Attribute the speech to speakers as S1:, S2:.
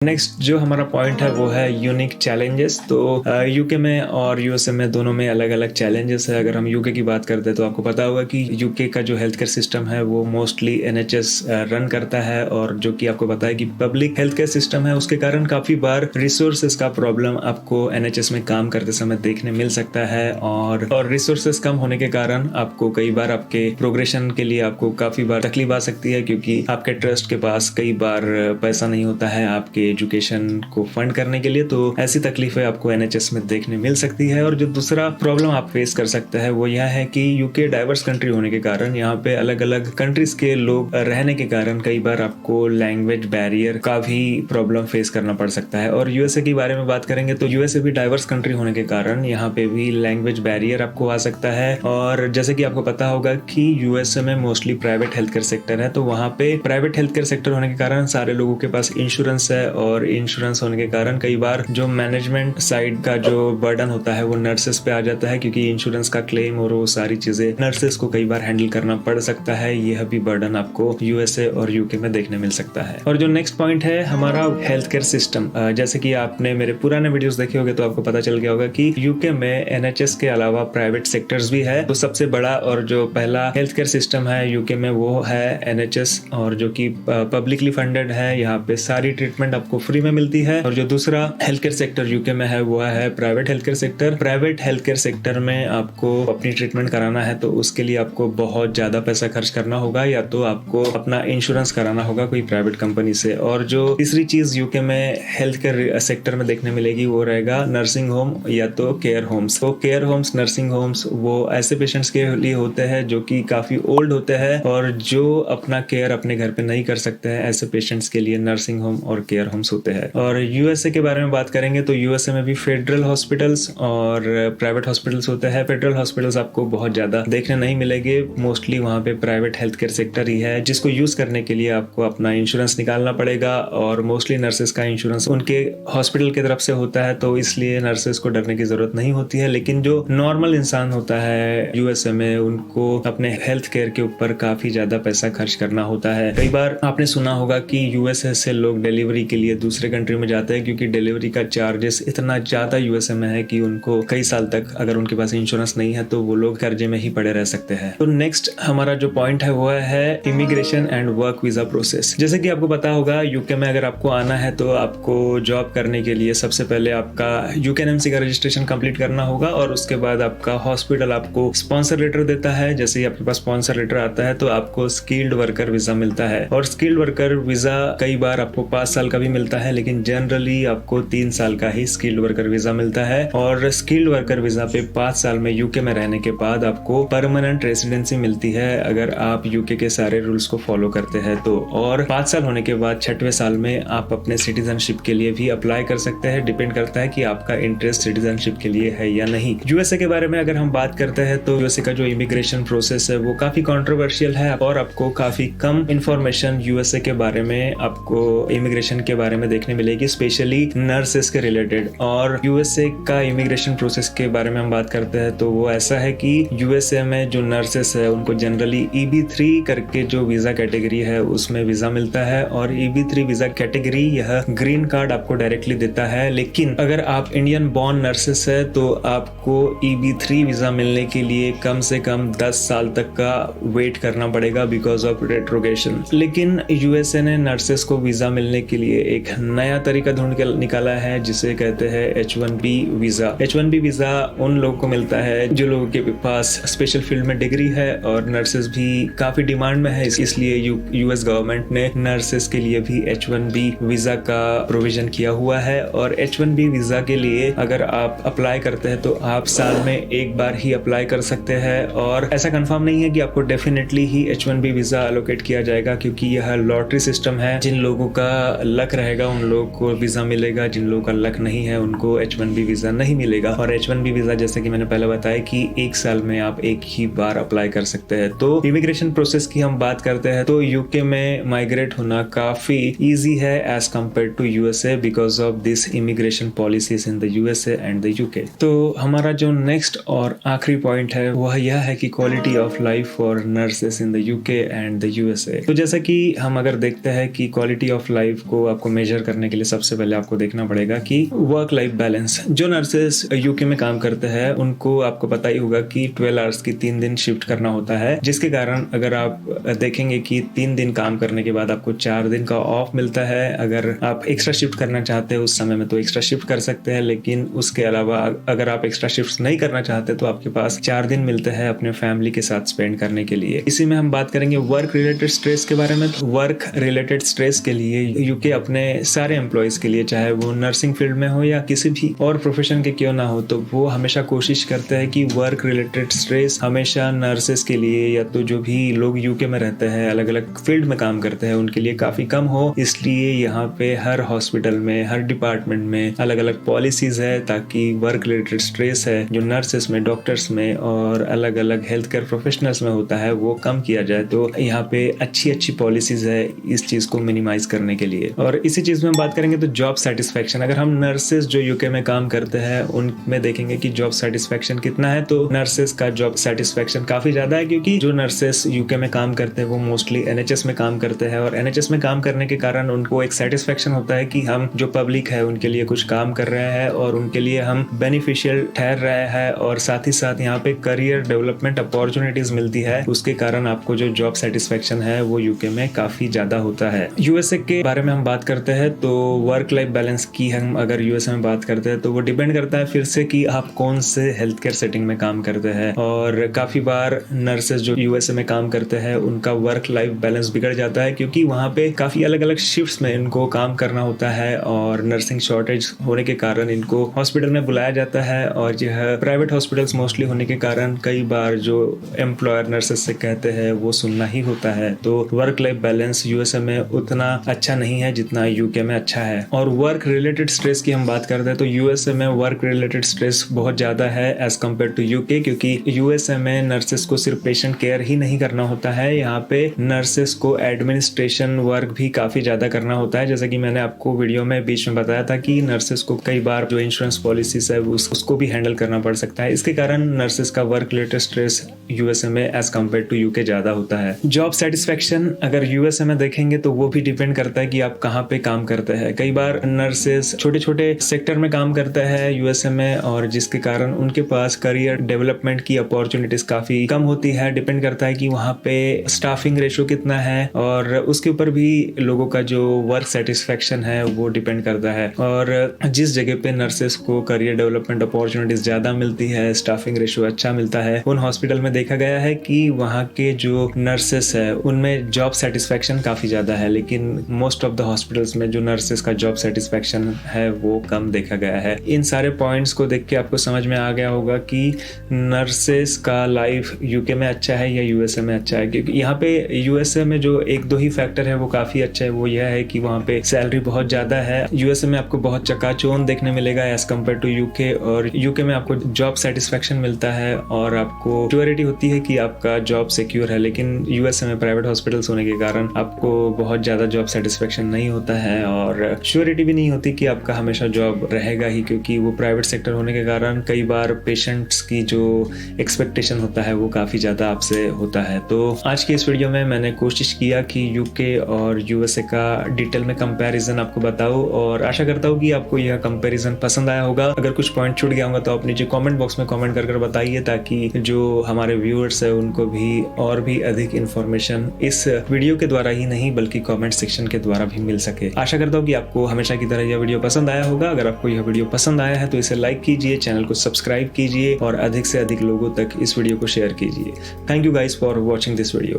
S1: Next जो हमारा point है वो है यूनिक चैलेंजेस। तो यूके में और यूएसए में दोनों में अलग अलग चैलेंजेस है। अगर हम यूके की बात करते हैं तो आपको पता होगा कि यूके का जो हेल्थ केयर सिस्टम है वो मोस्टली एनएचएस रन करता है, और जो कि आपको पता है कि पब्लिक हेल्थ केयर सिस्टम है, उसके कारण काफी बार रिसोर्सेज का प्रॉब्लम आपको एनएचएस में काम करते समय देखने मिल सकता है। और रिसोर्सेज कम होने के कारण आपको कई बार आपके प्रोग्रेशन के लिए आपको काफी बार तकलीफ आ सकती है, क्योंकि आपके ट्रस्ट के पास कई बार पैसा नहीं होता है आपके एजुकेशन को फंड करने के लिए। तो ऐसी तकलीफें आपको एनएचएस में देखने मिल सकती है। और जो दूसरा प्रॉब्लम आप फेस कर सकते हैं वो यह है कि यूके डाइवर्स कंट्री होने के कारण यहाँ पे अलग अलग कंट्रीज के लोग रहने के कारण कई बार आपको लैंग्वेज बैरियर का भी प्रॉब्लम फेस करना पड़ सकता है। और यूएसए के बारे में बात करेंगे तो यूएसए भी डाइवर्स कंट्री होने के कारण यहाँ पे भी लैंग्वेज बैरियर आपको आ सकता है। और जैसे कि आपको पता होगा कि यूएसए में mostly private health care sector है, तो वहाँ पे प्राइवेट हेल्थ केयर सेक्टर होने के कारण सारे लोगों के पास इंश्योरेंस है, और इंश्योरेंस होने के कारण कई बार जो मैनेजमेंट साइड का जो बर्डन होता है वो नर्सेस पे आ जाता है, क्योंकि इंश्योरेंस का क्लेम और वो सारी चीजें नर्सेस को कई बार हैंडल करना पड़ सकता है। यह भी बर्डन आपको यूएसए और यूके में देखने मिल सकता है। और जो नेक्स्ट पॉइंट है हमारा हेल्थ केयर सिस्टम, जैसे कि आपने मेरे पुराने वीडियोस देखे होंगे तो आपको पता चल गया होगा कि यूके में एनएचएस के अलावा प्राइवेट सेक्टर्स भी है। तो सबसे बड़ा और जो पहला हेल्थ केयर सिस्टम है यूके में वो है एनएचएस, और जो कि पब्लिकली फंडेड है। यहाँ पे सारी ट्रीटमेंट आपको फ्री में मिलती है। और जो दूसरा हेल्थ केयर सेक्टर यूके में है वो है private health care sector. Private health care sector में आपको अपनी ट्रीटमेंट कराना है तो उसके लिए आपको बहुत ज्यादा पैसा खर्च करना होगा, या तो आपको अपना इंश्योरेंस कराना होगा कोई प्राइवेट कंपनी से। और जो तीसरी चीज यूके में हेल्थ केयर सेक्टर में देखने मिलेगी वो रहेगा नर्सिंग होम या तो केयर होम्स। तो केयर होम्स, नर्सिंग होम्स वो ऐसे पेशेंट्स के लिए होते हैं जो कि काफी ओल्ड होते हैं और जो अपना केयर अपने घर पे नहीं कर सकते हैं। ऐसे पेशेंट्स के लिए नर्सिंग होम और केयर होम्स होते हैं। और यूएसए के बारे में बात करेंगे तो यूएसए में भी फेडरल हॉस्पिटल्स और प्राइवेट हॉस्पिटल्स होते हैं। फेडरल हॉस्पिटल्स आपको बहुत ज्यादा देखने नहीं मिलेंगे, मोस्टली वहाँ पे प्राइवेट हेल्थ केयर सेक्टर ही है, जिसको यूज करने के लिए आपको अपना इंश्योरेंस निकालना पड़ेगा। और मोस्टली नर्सेस का इंश्योरेंस उनके हॉस्पिटल की तरफ से होता है, तो इसलिए नर्सेस को डरने की जरूरत नहीं होती है। लेकिन जो नॉर्मल इंसान होता है यूएसए में, उनको अपने हेल्थ केयर के ऊपर काफी ज्यादा पैसा खर्च करना होता है। कई बार आपने सुना होगा कि यूएसए से लोग डिलीवरी के लिए दूसरे कंट्री में जाते हैं, क्योंकि डिलीवरी का चार्जेस इतना ज्यादा यूएसए में है कि उनको कई साल तक अगर उनके पास इंश्योरेंस नहीं है तो वो लोग कर्जे में ही पड़े रह सकते हैं। तो नेक्स्ट हमारा जो पॉइंट है वो है immigration and work visa process. जैसे कि आपको पता होगा यूके में अगर आपको आना है तो आपको जॉब करने के लिए सबसे पहले आपका यूकेएनएमसी का रजिस्ट्रेशन कंप्लीट करना होगा, और उसके बाद आपका हॉस्पिटल आपको स्पॉन्सर लेटर देता है। जैसे ही आपके पास स्पॉन्सर लेटर आता है तो आपको स्किल्ड वर्कर वीजा मिलता है। और स्किल्ड वर्कर वीजा कई बार आपको 5 साल का भी मिलता है, लेकिन जनरली आपको 3 साल का ही स्किल्ड वर्कर वीजा मिलता है। और स्किल्ड वर्कर वीजा पे 5 साल में यूके में रहने के बाद आपको परमानेंट रेसिडेंसी मिलती है, अगर आप यूके के सारे रूल्स को फॉलो करते हैं तो। और 5 साल होने के बाद 6वें साल में आप अपने सिटीजनशिप के लिए भी अप्लाई कर सकते हैं। डिपेंड करता है कि आपका इंटरेस्ट सिटीजनशिप के लिए है या नहीं। यूएसए के बारे में अगर हम बात करते हैं तो यूएसए का जो इमिग्रेशन प्रोसेस है वो काफी कंट्रोवर्शियल है, और आपको काफी कम इंफॉर्मेशन यूएसए के बारे में आपको इमिग्रेशन के बारे में देखने मिलेगी, स्पेशली नर्सेस के रिलेटेड। और यूएसए का इमिग्रेशन प्रोसेस के बारे में हम बात करते हैं तो वो ऐसा है कि यूएसए में जो नर्सेस है उनको जनरली EB3 करके जो वीजा कैटेगरी है उसमें वीजा मिलता है। और EB3 वीजा कैटेगरी यह ग्रीन कार्ड आपको डायरेक्टली देता है। लेकिन अगर आप इंडियन बॉर्न नर्सेस है तो आपको EB3 वीजा मिलने के लिए कम से कम 10 साल तक का वेट करना पड़ेगा बिकॉज ऑफ रेट्रोगेशन। लेकिन यूएसए ने नर्सेस को वीजा मिलने के लिए एक नया तरीका ढूंढ के निकाला है जिसे कहते हैं H1B वीजा। H1B वीजा उन लोगों को मिलता है जो लोगों के पास स्पेशल फील्ड में डिग्री है, और नर्सेस भी काफी डिमांड में है, इसलिए यूएस गवर्नमेंट ने नर्सेस के लिए भी H1B वीजा का प्रोविजन किया हुआ है। और H1B वीजा के लिए अगर आप अप्लाई करते हैं तो आप साल में एक बार ही अप्लाई कर सकते हैं, और ऐसा कंफर्म नहीं है कि आपको डेफिनेटली ही H1B वीजा एलोकेट किया जाएगा, क्योंकि यह लॉटरी सिस्टम है। जिन लोगों का लक रहेगा उन लोगों को वीजा मिलेगा, जिन लोगों का लक नहीं है उनको H1B वीजा नहीं मिलेगा। और H1B वीजा जैसे कि मैंने पहले बताया कि एक साल में आप एक ही बार अप्लाई कर सकते हैं। तो इमिग्रेशन प्रोसेस की हम बात करते हैं तो यूके में माइग्रेट होना काफी इजी है as compare to USA because of this immigration policies in the USA and the UK. तो हमारा जो नेक्स्ट और आखिरी पॉइंट है वह यह है कि quality of life for nurses in the UK and the USA. तो जैसा कि हम अगर देखते हैं कि क्वालिटी ऑफ लाइफ को आपको को मेजर करने के लिए सबसे पहले आपको देखना पड़ेगा कि वर्क लाइफ बैलेंस। जो नर्सेस यूके में काम करते हैं उनको आपको पता ही होगा कि 12 आवर्स की 3 दिन शिफ्ट करना होता है, जिसके कारण अगर आप देखेंगे कि 3 दिन काम करने के बाद आपको 4 दिन का ऑफ मिलता है। अगर आप एक्स्ट्रा शिफ्ट करना चाहते हैं उस समय में तो एक्स्ट्रा शिफ्ट कर सकते हैं, लेकिन उसके अलावा अगर आप एक्स्ट्रा शिफ्ट नहीं करना चाहते तो आपके पास 4 दिन मिलते हैं अपने फैमिली के साथ स्पेंड करने के लिए। इसी में हम बात करेंगे वर्क रिलेटेड स्ट्रेस के बारे में। वर्क रिलेटेड स्ट्रेस के लिए यूके अपने सारे एम्प्लॉयज के लिए, चाहे वो नर्सिंग फील्ड में हो या किसी भी और प्रोफेशन के क्यों ना हो, तो वो हमेशा कोशिश करते हैं कि वर्क रिलेटेड स्ट्रेस हमेशा नर्सेस के लिए या तो जो भी लोग यूके में रहते हैं अलग अलग फील्ड में काम करते हैं उनके लिए काफी कम हो। इसलिए यहाँ पे हर हॉस्पिटल में, हर डिपार्टमेंट में अलग अलग पॉलिसीज है ताकि वर्क रिलेटेड स्ट्रेस है जो नर्सेस में, डॉक्टर्स में और अलग अलग हेल्थ केयर प्रोफेशनल्स में होता है वो कम किया जाए। तो यहाँ पे अच्छी पॉलिसीज है इस चीज को मिनिमाइज करने के लिए। और इसी चीज में हम बात करेंगे तो जॉब सेटिस्फेक्शन। अगर हम नर्सेस जो यूके में काम करते हैं उनमें देखेंगे कि जॉब सेटिस्फेक्शन कितना है, तो नर्सेस का जॉब सेटिस्फेक्शन काफी ज्यादा है, क्योंकि जो नर्सेस यूके में काम करते हैं वो मोस्टली एनएचएस में काम करते हैं और एनएचएस में काम करने के कारण उनको एक सेटिस्फेक्शन होता है कि हम जो पब्लिक है उनके लिए कुछ काम कर रहे हैं और उनके लिए हम बेनिफिशियल ठहर रहे हैं, और साथ ही साथ यहाँ पे करियर डेवलपमेंट अपॉर्चुनिटीज मिलती है। उसके कारण आपको जो जॉब सेटिस्फेक्शन है वो यूके में काफी ज्यादा होता है। यूएसए के बारे में हम बात करते हैं तो वर्क लाइफ बैलेंस की हम अगर यूएसए में बात करते हैं तो वो डिपेंड करता है फिर से कि आप कौन से हेल्थ केयर सेटिंग में काम करते हैं। और काफी बार नर्सेस जो यूएसए में काम करते हैं उनका वर्क लाइफ बैलेंस बिगड़ जाता है, क्योंकि वहाँ पे काफी अलग अलग शिफ्ट्स में इनको काम करना होता है और नर्सिंग शॉर्टेज होने के कारण इनको हॉस्पिटल में बुलाया जाता है। और यह प्राइवेट हॉस्पिटल्स मोस्टली होने के कारण कई बार जो एम्प्लॉयर नर्सेस से कहते हैं वो सुनना ही होता है। तो वर्क लाइफ बैलेंस यूएसए में उतना अच्छा नहीं है जितना यूके में अच्छा है। और वर्क रिलेटेड स्ट्रेस की हम बात करते हैं तो यूएसए में वर्क रिलेटेड स्ट्रेस बहुत ज्यादा है एज कम्पेयर टू यूके, क्योंकि यूएसए में नर्सेस को सिर्फ पेशेंट केयर ही नहीं करना होता है, यहाँ पे नर्सेस को एडमिनिस्ट्रेशन वर्क भी काफी ज्यादा करना होता है। जैसा कि मैंने आपको वीडियो में बीच में बताया था कि नर्सेस को कई बार जो इंश्योरेंस पॉलिसीज है उसको भी हैंडल करना पड़ सकता है। इसके कारण नर्सेस का वर्क रिलेटेड स्ट्रेस यूएसए में एज कम्पेयर टू यूके ज्यादा होता है। जॉब सेटिस्फेक्शन अगर यूएसए में देखेंगे तो वो भी डिपेंड करता है कि आप कहाँ पे काम करते हैं। कई बार नर्सेस छोटे छोटे सेक्टर में काम करते हैं यूएसए में, और जिसके कारण उनके पास करियर डेवलपमेंट की अपॉर्चुनिटीज काफी कम होती है। डिपेंड करता है कि वहाँ पे स्टाफिंग रेशो कितना है और उसके ऊपर भी लोगों का जो वर्क सेटिस्फेक्शन है वो डिपेंड करता है। और जिस जगह पे नर्सेस को करियर डेवलपमेंट अपॉर्चुनिटीज ज्यादा मिलती है, स्टाफिंग रेशो अच्छा मिलता है, उन हॉस्पिटल में देखा गया है कि वहाँ के जो नर्सेस है उनमें जॉब सेटिस्फेक्शन काफी ज्यादा है। लेकिन मोस्ट ऑफ द हॉस्पिटल्स में जो नर्सेस का जॉब सेटिस्फेक्शन है वो कम देखा गया है। इन सारे पॉइंट्स को देख के आपको समझ में आ गया होगा कि नर्सेस का लाइफ यूके में अच्छा है या यूएसए में अच्छा है। क्योंकि यहाँ पे यूएसए में जो एक दो ही फैक्टर है वो काफी अच्छा है, वो यह है कि वहाँ पे सैलरी बहुत ज्यादा है। यूएसए में आपको बहुत चकाचौंध देखने मिलेगा एज कम्पेयर टू यूके, और यूके में आपको जॉब सेटिस्फेक्शन मिलता है और आपको श्योरिटी होती है कि आपका जॉब सिक्योर है। लेकिन यूएसए में प्राइवेट हॉस्पिटल्स होने के कारण आपको बहुत ज्यादा जॉब सेटिस्फेक्शन नहीं होता है और श्योरिटी भी नहीं होती कि आपका हमेशा जॉब रहेगा ही, क्योंकि वो प्राइवेट सेक्टर होने के कारण कई बार पेशेंट्स की जो एक्सपेक्टेशन होता है वो काफी ज्यादा आपसे होता है। तो आज की इस वीडियो में मैंने कोशिश किया कि यूके और यूएसए का डिटेल में कंपैरिजन आपको बताऊं, और आशा करता हूं कि आपको यह कंपैरिजन पसंद आया होगा। अगर कुछ पॉइंट छूट गया होगा तो आप नीचे कमेंट बॉक्स में कमेंट कर बताइए, ताकि जो हमारे व्यूअर्स है उनको भी और भी अधिक इंफॉर्मेशन इस वीडियो के द्वारा ही नहीं बल्कि कमेंट सेक्शन के द्वारा भी मिल सके। आशा करता हूँ कि आपको हमेशा की तरह यह वीडियो पसंद आया होगा। अगर आपको यह वीडियो पसंद आया है तो इसे लाइक कीजिए, चैनल को सब्सक्राइब कीजिए और अधिक से अधिक लोगों तक इस वीडियो को शेयर कीजिए। Thank you guys for watching this video.